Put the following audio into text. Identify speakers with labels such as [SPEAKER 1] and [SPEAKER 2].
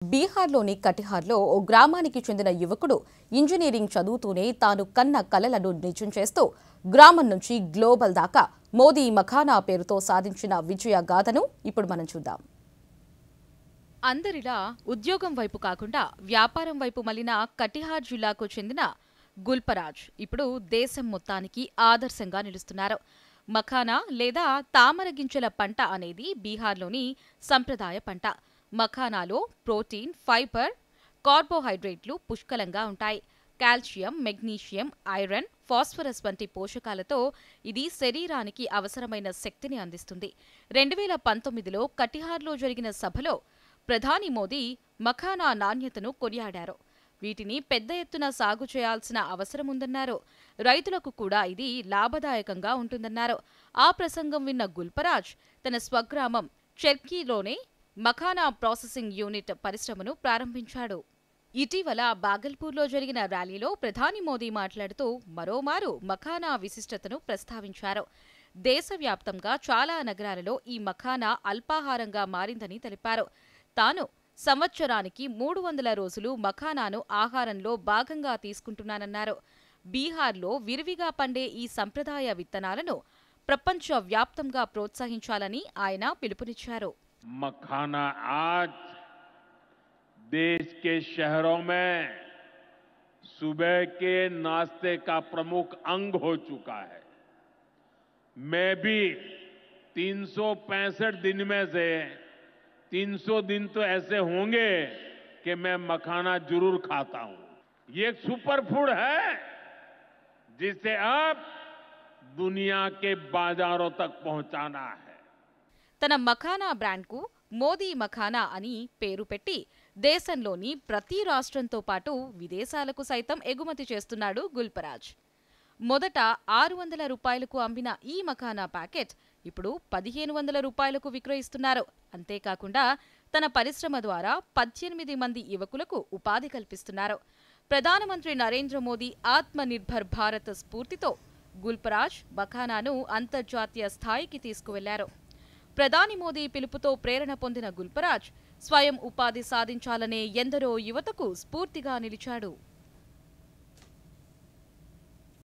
[SPEAKER 1] బీహార్లోని కటిహార్లో ఓ గ్రామానికి చెందిన యువకుడు ఇంజనీరింగ్ చదువుతూనే తాను కన్న కలలను నిజం చేస్తూ గ్రామం నుంచి గ్లోబల్ దాకా మోదీ మఖానా పేరుతో సాధించిన విజయ గాథను ఇప్పుడు మనం చూద్దాం.
[SPEAKER 2] అందరిలా ఉద్యోగం వైపు కాకుండా వ్యాపారం వైపు మళ్లిన కటిహార్ జిల్లాకు చెందిన గుల్పరాజ్ ఇప్పుడు దేశం మొత్తానికి ఆదర్శంగా నిలుస్తున్నారు. మఖానా లేదా తామర గింజల పంట అనేది బీహార్లోని సంప్రదాయ పంట. మఖానాలో ప్రోటీన్, ఫైబర్, కార్బోహైడ్రేట్లు పుష్కలంగా ఉంటాయి. కాల్షియం, మెగ్నీషియం, ఐరన్, ఫాస్ఫరస్ వంటి పోషకాలతో ఇది శరీరానికి అవసరమైన శక్తిని అందిస్తుంది. 2019లో కటిహార్లో జరిగిన సభలో ప్రధాని మోదీ మఖానా నాణ్యతను కొనియాడారు. వీటిని పెద్ద ఎత్తున సాగు చేయాల్సిన అవసరముందన్నారు. రైతులకు కూడా ఇది లాభదాయకంగా ఉంటుందన్నారు. ఆ ప్రసంగం విన్న గుల్పరాజ్ తన స్వగ్రామం చెర్కీలోనే మఖానా ప్రాసెసింగ్ యూనిట్ పరిశ్రమను ప్రారంభించాడు. ఇటీవల బాగల్పూర్లో జరిగిన ర్యాలీలో ప్రధాని మోదీ మాట్లాడుతూ మరోమారు మఖానా విశిష్టతను ప్రస్తావించారు. దేశవ్యాప్తంగా చాలా నగరాలలో ఈ మఖానా అల్పాహారంగా మారిందని తెలిపారు. తాను సంవత్సరానికి 300 రోజులు మఖానాను ఆహారంలో భాగంగా తీసుకుంటున్నానన్నారు. బీహార్లో విరివిగా పండే ఈ సంప్రదాయ విత్తనాలను ప్రపంచవ్యాప్తంగా ప్రోత్సహించాలని ఆయన పిలుపునిచ్చారు.
[SPEAKER 3] मखाना आज देश के शहरों में सुबह के नाश्ते का प्रमुख अंग हो चुका है. मैं भी 365 दिन में से 300 दिन तो ऐसे होंगे कि मैं मखाना जरूर खाता हूं. ये एक सुपर फूड है जिसे अब दुनिया के बाजारों तक पहुंचाना है.
[SPEAKER 2] తన మఖానా బ్రాండ్కు మోదీ మఖానా అని పేరు పెట్టి దేశంలోని ప్రతి రాష్ట్రంతో పాటు విదేశాలకు సైతం ఎగుమతి చేస్తున్నాడు గుల్పరాజ్. మొదట 600 రూపాయలకు అమ్మిన ఈ మఖానా ప్యాకెట్ ఇప్పుడు 1500 రూపాయలకు విక్రయిస్తున్నారు. అంతేకాకుండా తన పరిశ్రమ ద్వారా 18 మంది యువకులకు ఉపాధి కల్పిస్తున్నారు. ప్రధానమంత్రి నరేంద్ర మోదీ ఆత్మ నిర్భర్ భారత్ స్ఫూర్తితో గుల్పరాజ్ మఖానాను అంతర్జాతీయ స్థాయికి తీసుకువెళ్లారు. ప్రధాని మోదీ పిలుపుతో ప్రేరణ పొందిన గుల్పరాజ్ స్వయం ఉపాధి సాధించాలనే ఎందరో యువతకు స్ఫూర్తిగా నిలిచాడు.